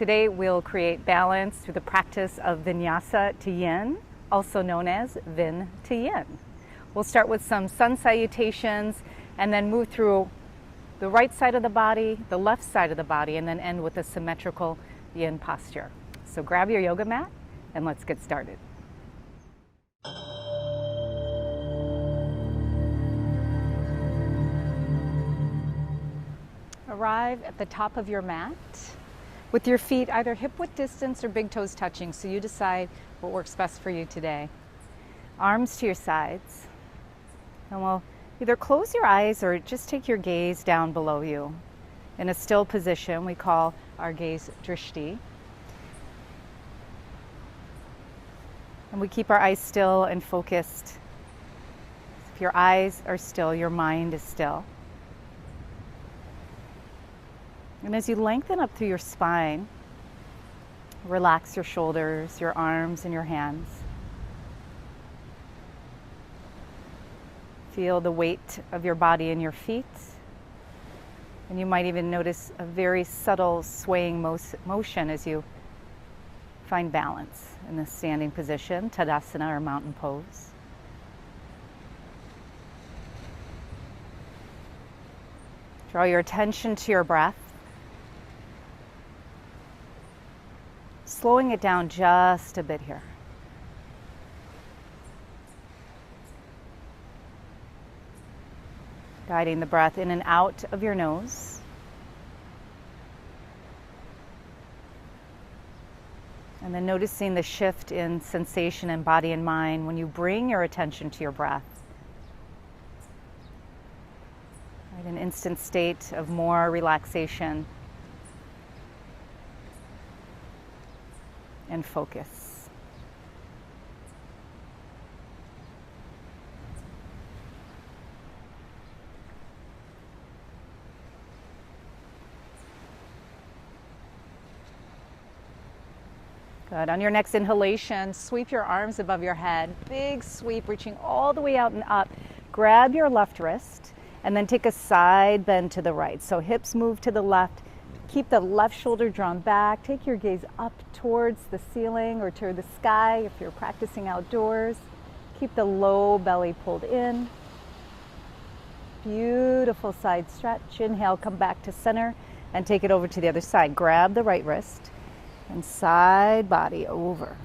Today we'll create balance through the practice of Vinyasa to Yin, also known as Vin to Yin. We'll start with some sun salutations and then move through the right side of the body, the left side of the body, and then end with a symmetrical Yin posture. So grab your yoga mat and let's get started. Arrive at the top of your mat with your feet either hip-width distance or big toes touching, so you decide what works best for you today. Arms to your sides, and we'll either close your eyes or just take your gaze down below you. In a still position, we call our gaze drishti. And we keep our eyes still and focused. If your eyes are still, your mind is still. And as you lengthen up through your spine, relax your shoulders, your arms, and your hands. Feel the weight of your body in your feet. And you might even notice a very subtle swaying motion as you find balance in this standing position, Tadasana or mountain pose. Draw your attention to your breath. Slowing it down just a bit here. Guiding the breath in and out of your nose. And then noticing the shift in sensation in body and mind when you bring your attention to your breath. Right, an instant state of more relaxation and focus. Good. On your next inhalation, sweep your arms above your head. Big sweep, reaching all the way out and up. Grab your left wrist and then take a side bend to the right. So hips move to the left. Keep the left shoulder drawn back. Take your gaze up towards the ceiling or to the sky if you're practicing outdoors. Keep the low belly pulled in. Beautiful side stretch. Inhale, come back to center and take it over to the other side. Grab the right wrist and side body over.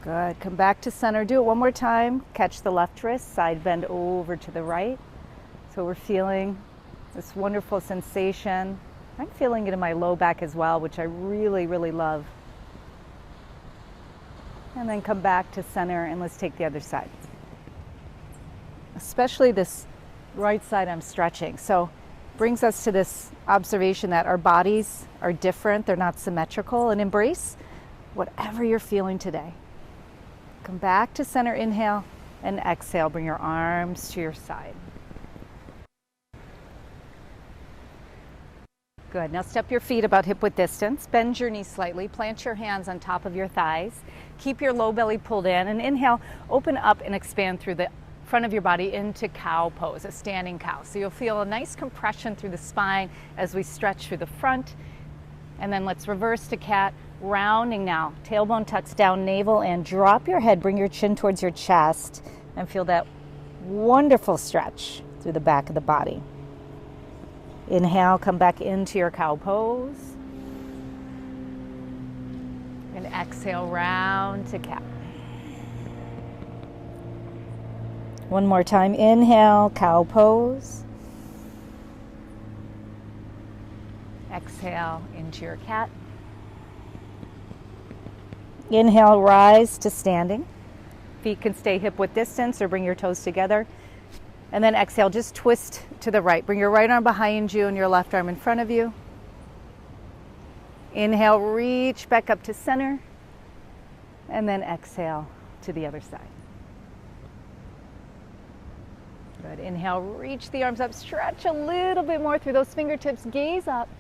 Good. Come back to center. Do it one more time. Catch the left wrist, side bend over to the right. So we're feeling this wonderful sensation. I'm feeling it in my low back as well, which I really, really love. And then come back to center and let's take the other side. Especially this right side I'm stretching. So brings us to this observation that our bodies are different. They're not symmetrical, and embrace whatever you're feeling today. Come back to center, inhale, and exhale. Bring your arms to your side. Good. Now step your feet about hip-width distance. Bend your knees slightly. Plant your hands on top of your thighs. Keep your low belly pulled in. And inhale, open up and expand through the front of your body into cow pose, a standing cow. So you'll feel a nice compression through the spine as we stretch through the front. And then let's reverse to cat. Rounding now, tailbone tucks down, navel, and drop your head. Bring your chin towards your chest and feel that wonderful stretch through the back of the body. Inhale, come back into your cow pose. And exhale, round to cat. One more time. Inhale, cow pose. Exhale into your cat. Inhale, rise to standing. Feet can stay hip-width distance or bring your toes together. And then exhale, just twist to the right. Bring your right arm behind you and your left arm in front of you. Inhale, reach back up to center. And then exhale to the other side. Good. Inhale, reach the arms up, stretch a little bit more through those fingertips, gaze up.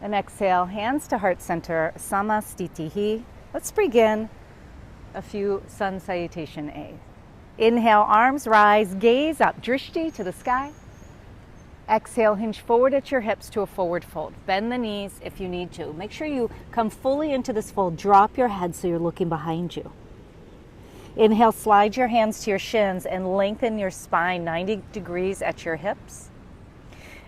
And exhale, hands to heart center, samastitihi. Let's begin a few sun salutation A. Inhale, arms rise, gaze up, drishti to the sky. Exhale, hinge forward at your hips to a forward fold. Bend the knees if you need to. Make sure you come fully into this fold. Drop your head so you're looking behind you. Inhale, slide your hands to your shins and lengthen your spine 90 degrees at your hips.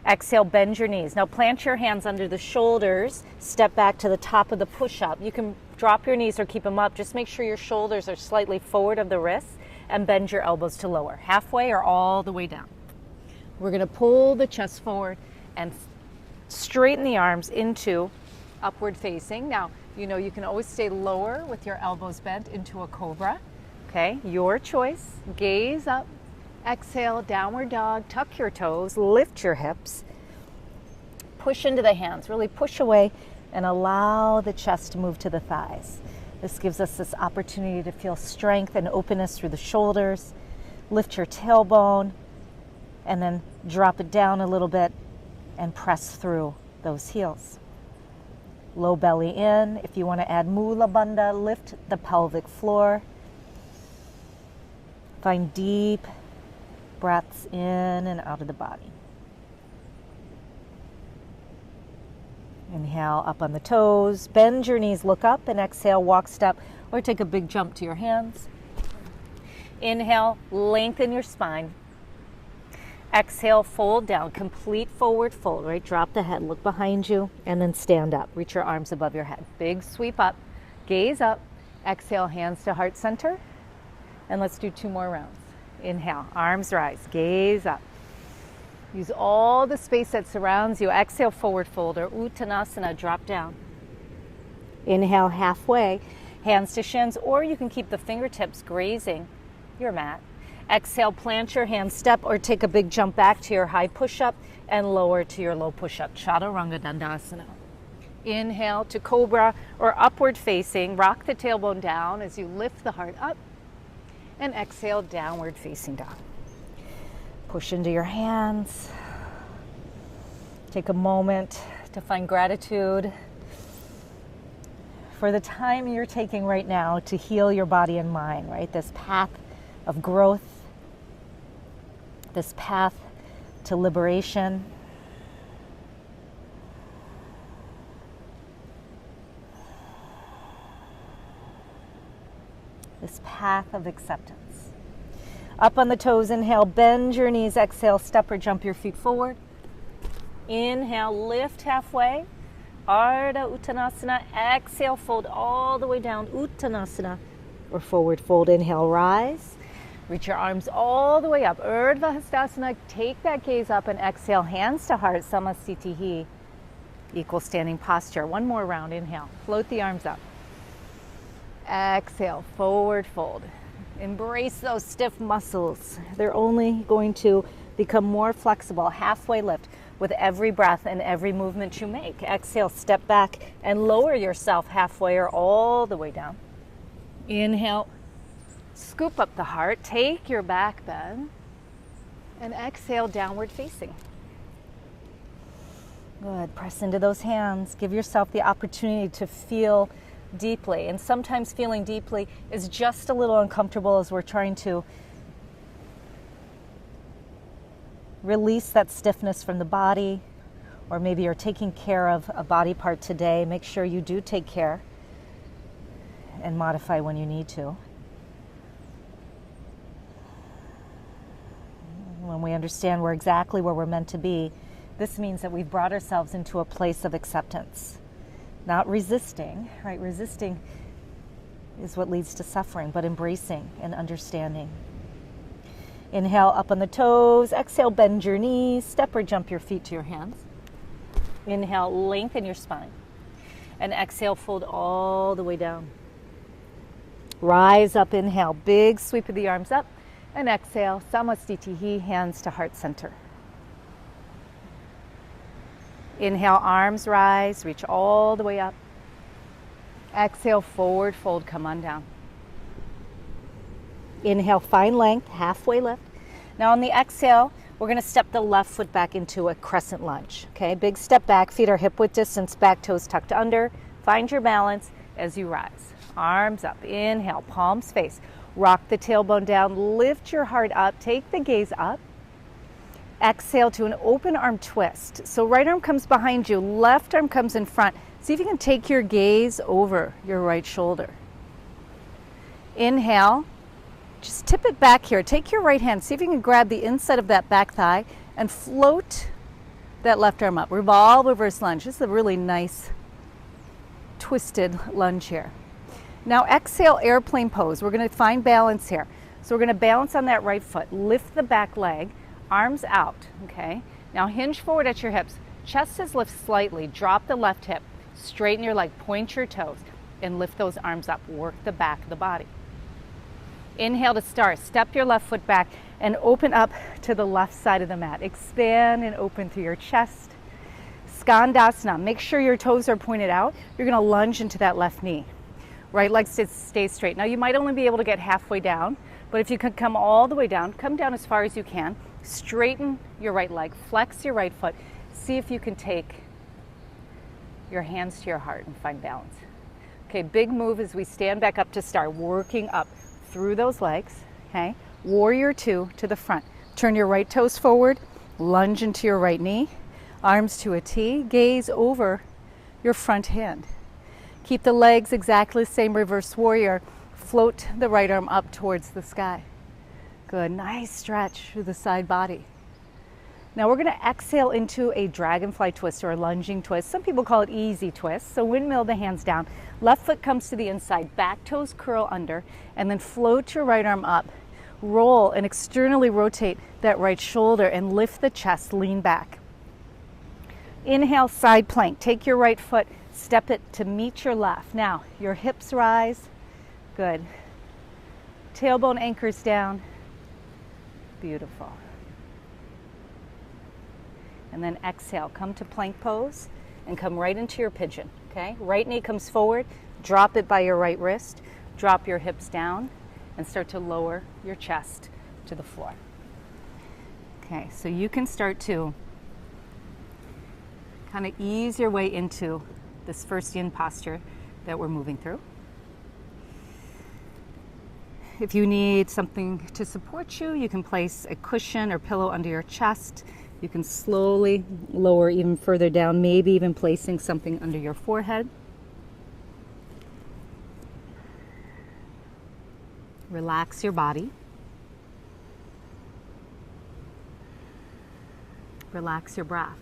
Exhale, bend your knees. Now plant your hands under the shoulders. Step back to the top of the push-up. You can drop your knees or keep them up. Just make sure your shoulders are slightly forward of the wrists and bend your elbows to lower. Halfway or all the way down. We're going to pull the chest forward and straighten the arms into upward facing. Now, you know you can always stay lower with your elbows bent into a cobra. Okay, your choice. Gaze up. Exhale, downward dog. Tuck your toes. Lift your hips. Push into the hands. Really push away and allow the chest to move to the thighs. This gives us this opportunity to feel strength and openness through the shoulders. Lift your tailbone and then drop it down a little bit and press through those heels. Low belly in. If you want to add Mula Bandha, lift the pelvic floor. Find deep breaths in and out of the body. Inhale, up on the toes. Bend your knees, look up, and exhale, walk, step, or take a big jump to your hands. Inhale, lengthen your spine. Exhale, fold down, complete forward fold, right? Drop the head, look behind you, and then stand up. Reach your arms above your head. Big sweep up, gaze up. Exhale, hands to heart center. And let's do 2 more rounds. Inhale, arms rise, gaze up. Use all the space that surrounds you. Exhale, forward fold or Uttanasana, drop down. Inhale, halfway, hands to shins, or you can keep the fingertips grazing your mat. Exhale, plant your hands, step or take a big jump back to your high push-up and lower to your low push-up, Chaturanga Dandasana. Inhale to Cobra or upward facing. Rock the tailbone down as you lift the heart up. And exhale, downward facing dog. Push into your hands. Take a moment to find gratitude for the time you're taking right now to heal your body and mind, right? This path of growth, this path to liberation. This path of acceptance. Up on the toes, inhale, bend your knees, exhale, step or jump your feet forward. Inhale, lift halfway, Ardha Uttanasana. Exhale, fold all the way down, Uttanasana, or forward fold. Inhale, rise, reach your arms all the way up, Urdhva Hastasana. Take that gaze up and exhale, hands to heart, Samasthiti, equal standing posture. 1 more round, inhale, float the arms up. Exhale, forward fold. Embrace those stiff muscles. They're only going to become more flexible. Halfway lift with every breath and every movement you make. Exhale, step back and lower yourself halfway or all the way down. Inhale, scoop up the heart, take your back bend, and exhale, downward facing. Good, press into those hands. Give yourself the opportunity to feel deeply, and sometimes feeling deeply is just a little uncomfortable as we're trying to release that stiffness from the body, or maybe you're taking care of a body part today. Make sure you do take care and modify when you need to. When we understand we're exactly where we're meant to be, this means that we've brought ourselves into a place of acceptance. Not resisting, right? Resisting is what leads to suffering, but embracing and understanding. Inhale, up on the toes. Exhale, bend your knees. Step or jump your feet to your hands. Inhale, lengthen your spine. And exhale, fold all the way down. Rise up, inhale, big sweep of the arms up. And exhale, Samasthiti, hands to heart center. Inhale, arms rise, reach all the way up. Exhale, forward fold, come on down. Inhale, find length, halfway lift. Now on the exhale, we're going to step the left foot back into a crescent lunge. Okay, big step back, feet are hip width distance, back toes tucked under. Find your balance as you rise. Arms up, inhale, palms face. Rock the tailbone down, lift your heart up, take the gaze up. Exhale to an open arm twist. So right arm comes behind you, left arm comes in front. See if you can take your gaze over your right shoulder. Inhale, just tip it back here. Take your right hand, see if you can grab the inside of that back thigh and float that left arm up. Revolve reverse lunge. This is a really nice twisted lunge here. Now exhale, airplane pose. We're going to find balance here. So we're going to balance on that right foot. Lift the back leg, arms out, okay? Now hinge forward at your hips. Chest is lift slightly. Drop the left hip. Straighten your leg, point your toes, and lift those arms up. Work the back of the body. Inhale to start. Step your left foot back and open up to the left side of the mat. Expand and open through your chest. Skandasana. Make sure your toes are pointed out. You're going to lunge into that left knee. Right leg stays straight. Now you might only be able to get halfway down, but if you can come all the way down, come down as far as you can. Straighten your right leg. Flex your right foot. See if you can take your hands to your heart and find balance. Okay, big move as we stand back up to start, working up through those legs, okay? Warrior two to the front. Turn your right toes forward, lunge into your right knee, arms to a T, gaze over your front hand. Keep the legs exactly the same, reverse warrior. Float the right arm up towards the sky. Good, nice stretch through the side body. Now we're going to exhale into a dragonfly twist or a lunging twist. Some people call it easy twist. So windmill the hands down. Left foot comes to the inside. Back toes curl under. And then float your right arm up. Roll and externally rotate that right shoulder and lift the chest. Lean back. Inhale, side plank. Take your right foot. Step it to meet your left. Now your hips rise. Good. Tailbone anchors down. Beautiful. And then exhale, come to plank pose and come right into your pigeon, okay? Right knee comes forward, drop it by your right wrist, drop your hips down and start to lower your chest to the floor. Okay, so you can start to kind of ease your way into this first yin posture that we're moving through. If you need something to support you, you can place a cushion or pillow under your chest. You can slowly lower even further down, maybe even placing something under your forehead. Relax your body. Relax your breath.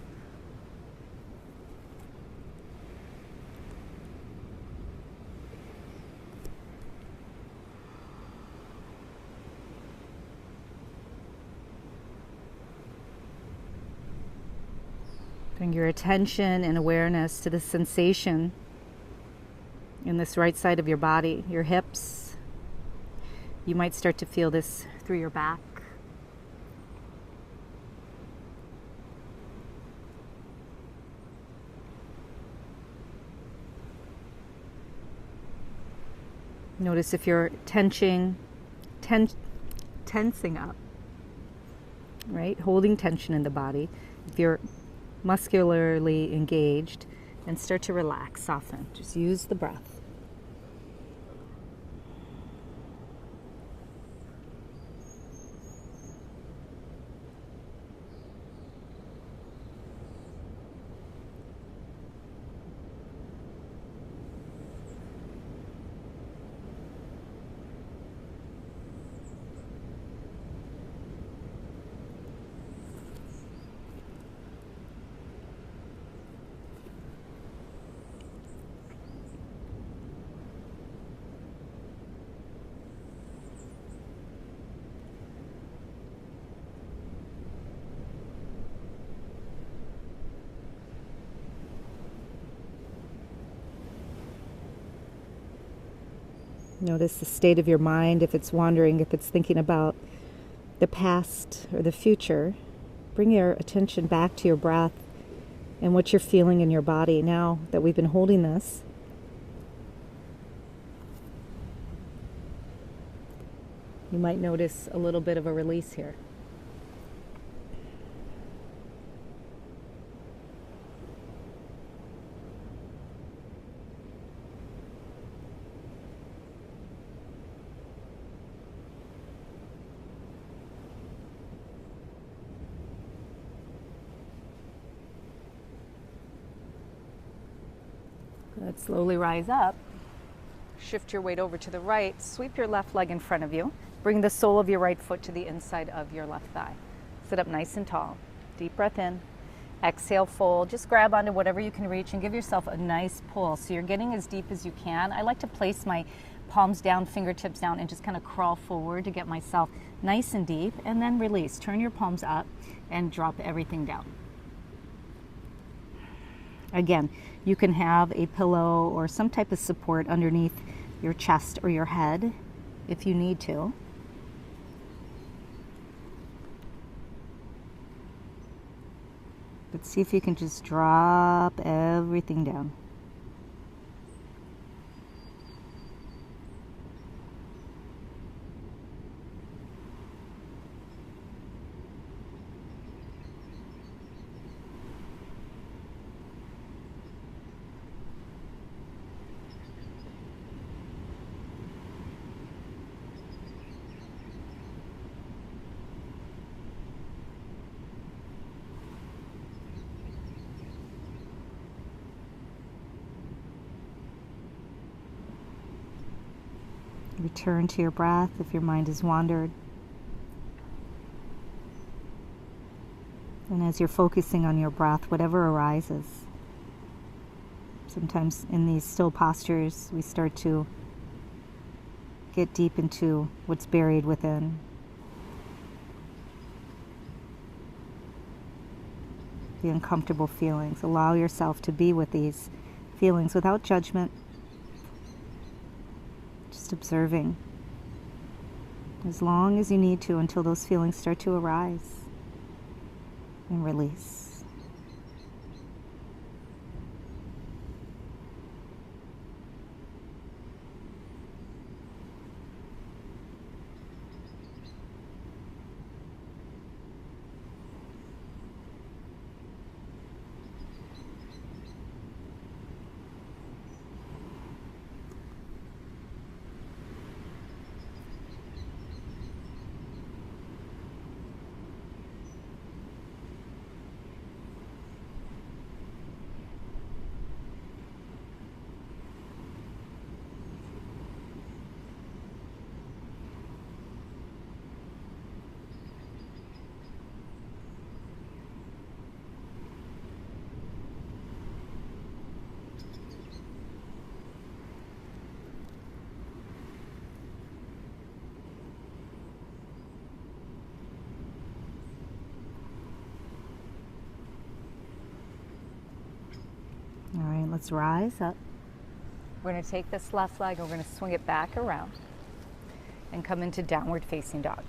Bring your attention and awareness to the sensation in this right side of your body, your hips. You might start to feel this through your back. Notice if you're tensing up, right? Holding tension in the body. If you're muscularly engaged, and start to relax, soften. Just use the breath. Notice the state of your mind, if it's wandering, if it's thinking about the past or the future. Bring your attention back to your breath and what you're feeling in your body now that we've been holding this. You might notice a little bit of a release here. Good. Slowly rise up. Shift your weight over to the right. Sweep your left leg in front of you. Bring the sole of your right foot to the inside of your left thigh. Sit up nice and tall. Deep breath in. Exhale, fold. Just grab onto whatever you can reach and give yourself a nice pull. So you're getting as deep as you can. I like to place my palms down, fingertips down, and just kind of crawl forward to get myself nice and deep, and then release. Turn your palms up and drop everything down. Again, you can have a pillow or some type of support underneath your chest or your head if you need to. But see if you can just drop everything down. Return to your breath if your mind has wandered. And as you're focusing on your breath, whatever arises, sometimes in these still postures, we start to get deep into what's buried within. The uncomfortable feelings. Allow yourself to be with these feelings without judgment. Just observing as long as you need to until those feelings start to arise and release. All right, let's rise up. We're going to take this left leg and we're going to swing it back around and come into downward facing dog.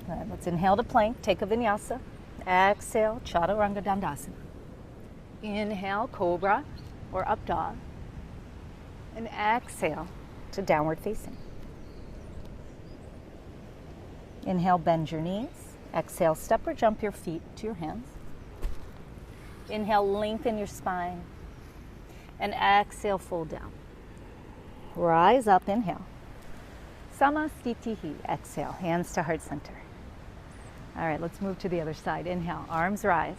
All right, let's inhale to plank, take a vinyasa. Exhale, chaturanga dandasana. Inhale, cobra or up dog. And exhale to downward facing. Inhale, bend your knees. Exhale, step or jump your feet to your hands. Inhale, lengthen your spine. And exhale, fold down. Rise up, inhale. Samastitihi, exhale, hands to heart center. All right, let's move to the other side. Inhale, arms rise.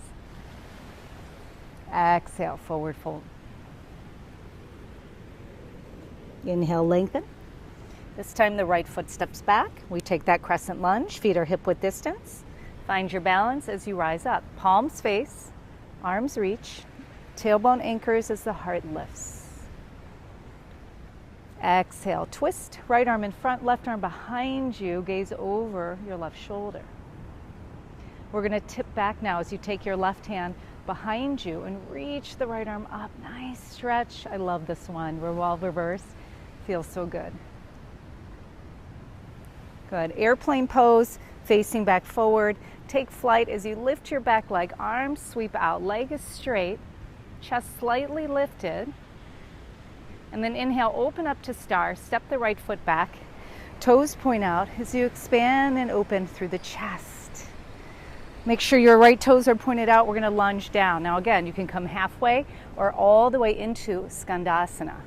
Exhale, forward fold. Inhale, lengthen. This time the right foot steps back. We take that crescent lunge, feet are hip width distance. Find your balance as you rise up. Palms face, arms reach, tailbone anchors as the heart lifts. Exhale, twist, right arm in front, left arm behind you, gaze over your left shoulder. We're gonna tip back now as you take your left hand behind you and reach the right arm up. Nice stretch. I love this one. Revolve reverse. Feels so good. Good. Airplane pose, facing back forward. Take flight as you lift your back leg, arms sweep out, leg is straight, chest slightly lifted. And then inhale, open up to star, step the right foot back, toes point out as you expand and open through the chest. Make sure your right toes are pointed out. We're going to lunge down. Now again, you can come halfway or all the way into Skandasana.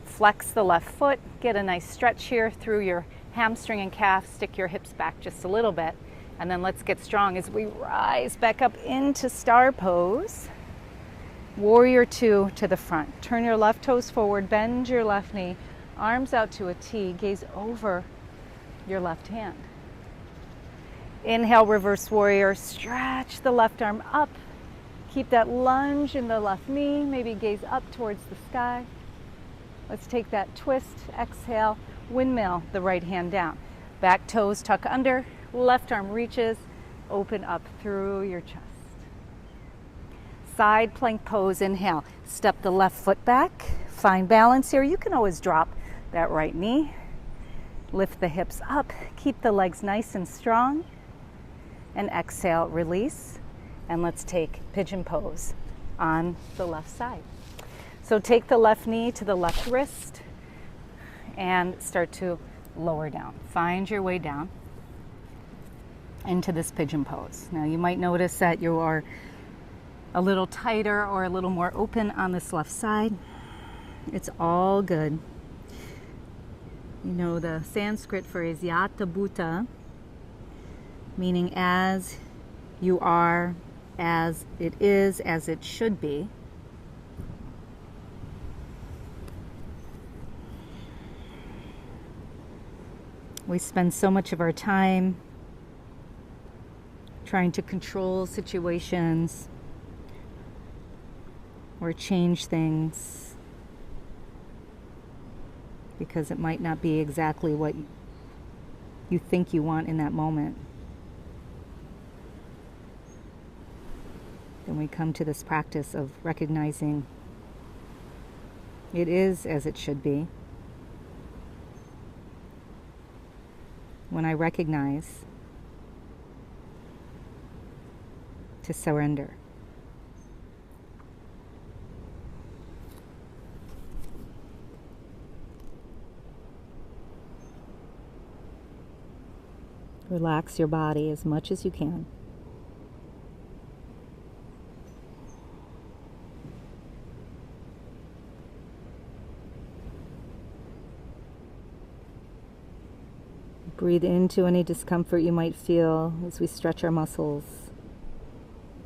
Flex the left foot, get a nice stretch here through your hamstring and calf, stick your hips back just a little bit, And then let's get strong as we rise back up into star pose. Warrior two to the front. Turn your left toes forward, bend your left knee, arms out to a T, gaze over your left hand. Inhale, reverse warrior, stretch the left arm up. Keep that lunge in the left knee, maybe gaze up towards the sky. Let's take that twist, exhale, windmill the right hand down. Back toes tuck under, left arm reaches, open up through your chest. Side plank pose, inhale. Step the left foot back, find balance here. You can always drop that right knee. Lift the hips up, keep the legs nice and strong. And exhale, release. And let's take pigeon pose on the left side. So take the left knee to the left wrist and start to lower down. Find your way down into this pigeon pose. Now you might notice that you are a little tighter or a little more open on this left side. It's all good. You know the Sanskrit phrase yata bhuta, meaning as you are, as it is, as it should be. We spend so much of our time trying to control situations or change things because it might not be exactly what you think you want in that moment. Then we come to this practice of recognizing it is as it should be. When I recognize, to surrender. Relax your body as much as you can. Breathe into any discomfort you might feel as we stretch our muscles.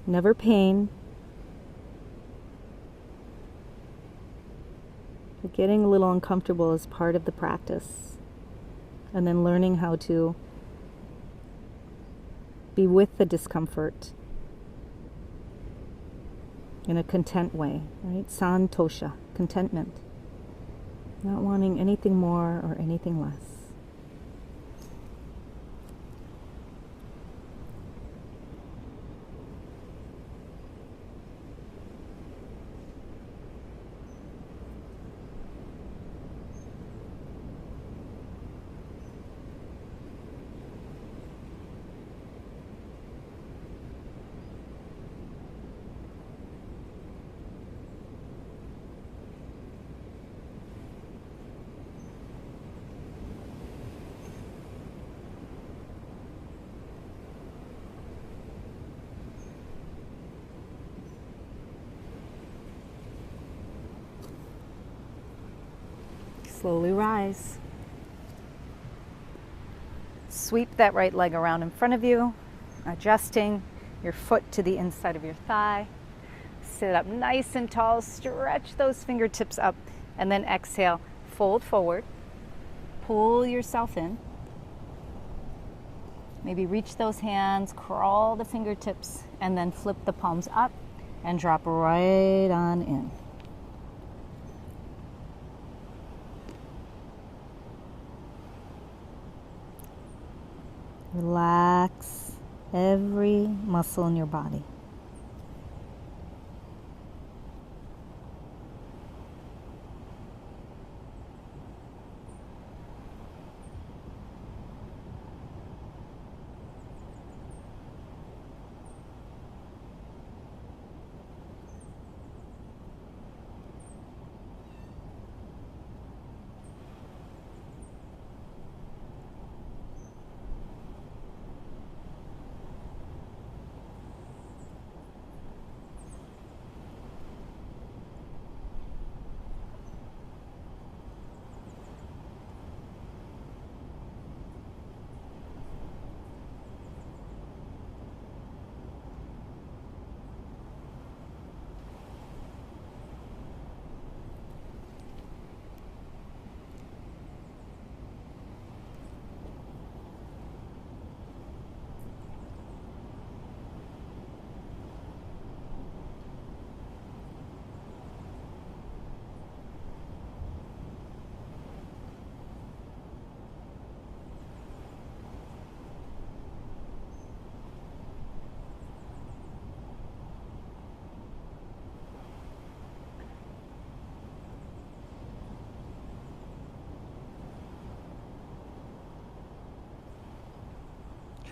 Never pain, but getting a little uncomfortable is part of the practice. And then learning how to be with the discomfort in a content way, right? Santosha, contentment. Not wanting anything more or anything less. Slowly rise. Sweep that right leg around in front of you, adjusting your foot to the inside of your thigh. Sit up nice and tall, stretch those fingertips up, and then exhale, fold forward, pull yourself in. Maybe reach those hands, crawl the fingertips, and then flip the palms up and drop right on in. Relax every muscle in your body.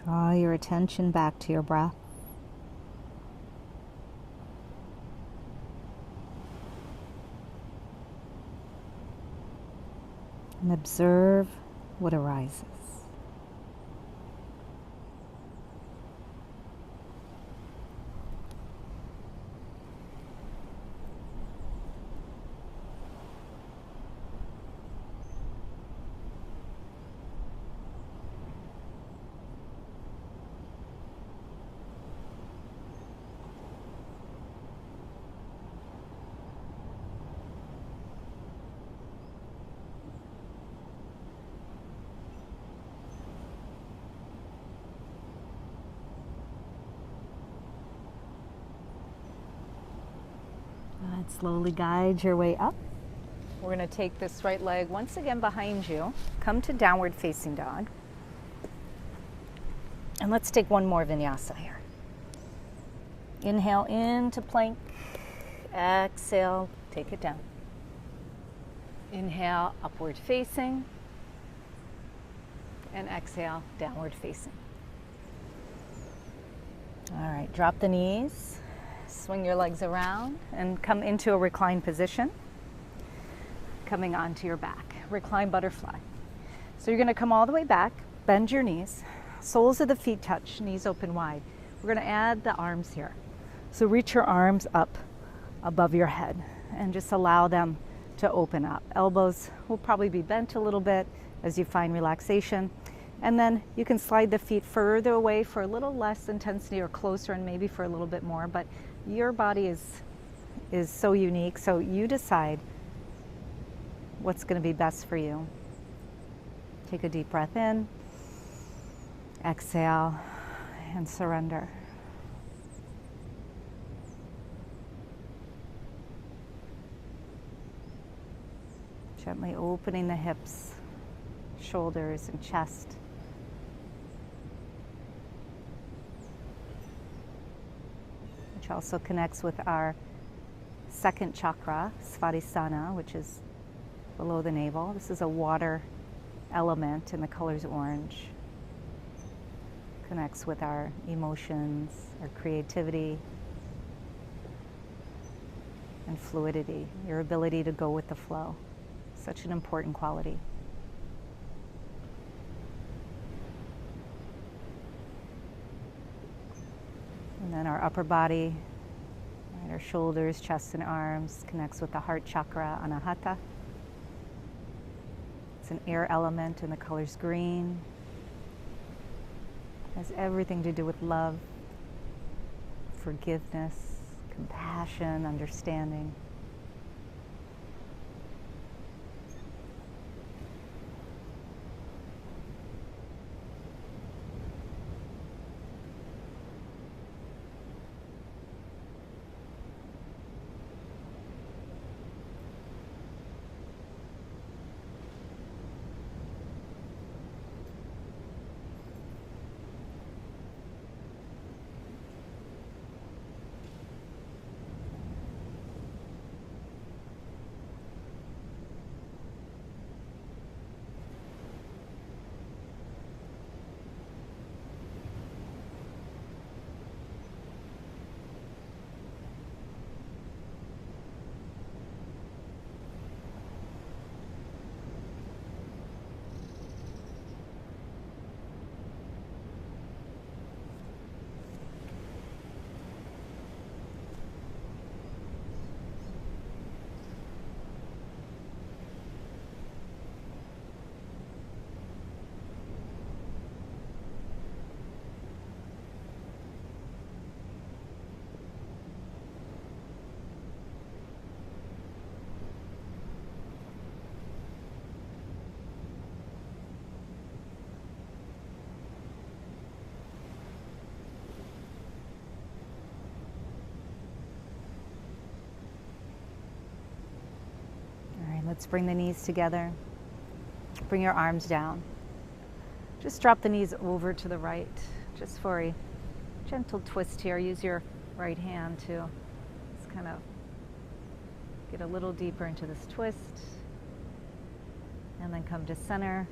Draw your attention back to your breath. And observe what arises. And slowly guide your way up. We're going to take this right leg once again behind you. Come to downward facing dog. And let's take one more vinyasa here. Inhale into plank. Exhale, take it down. Inhale, upward facing. And exhale, downward facing. All right, drop the knees. Swing your legs around and come into a reclined position. Coming onto your back, recline butterfly. So you're going to come all the way back, bend your knees, soles of the feet touch, knees open wide. We're going to add the arms here. So reach your arms up above your head and just allow them to open up. Elbows will probably be bent a little bit as you find relaxation. And then you can slide the feet further away for a little less intensity or closer and maybe for a little bit more, but your body is so unique, so you decide what's going to be best for you. Take a deep breath in, exhale, and surrender. Gently opening the hips, shoulders, and chest. Which also connects with our second chakra, Svadhisthana, which is below the navel. This is a water element, and the color is orange. Connects with our emotions, our creativity, and fluidity, your ability to go with the flow. Such an important quality. And then our upper body, right, our shoulders, chest, and arms connects with the heart chakra, Anahata. It's an air element, and the color's green. It has everything to do with love, forgiveness, compassion, understanding. Let's bring the knees together. Bring your arms down. Just drop the knees over to the right, just for a gentle twist here. Use your right hand to just kind of get a little deeper into this twist. And then come to center.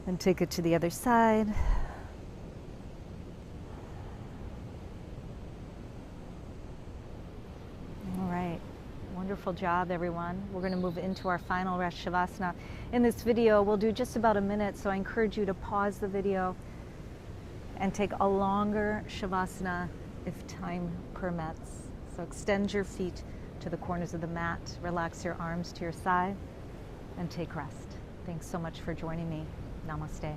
Then take it to the other side. wonderful job, everyone. We're going to move into our final rest shavasana. In this video, we'll do just about a minute, so I encourage you to pause the video and take a longer shavasana if time permits. So extend your feet to the corners of the mat, relax your arms to your side, and take rest. Thanks so much for joining me. Namaste.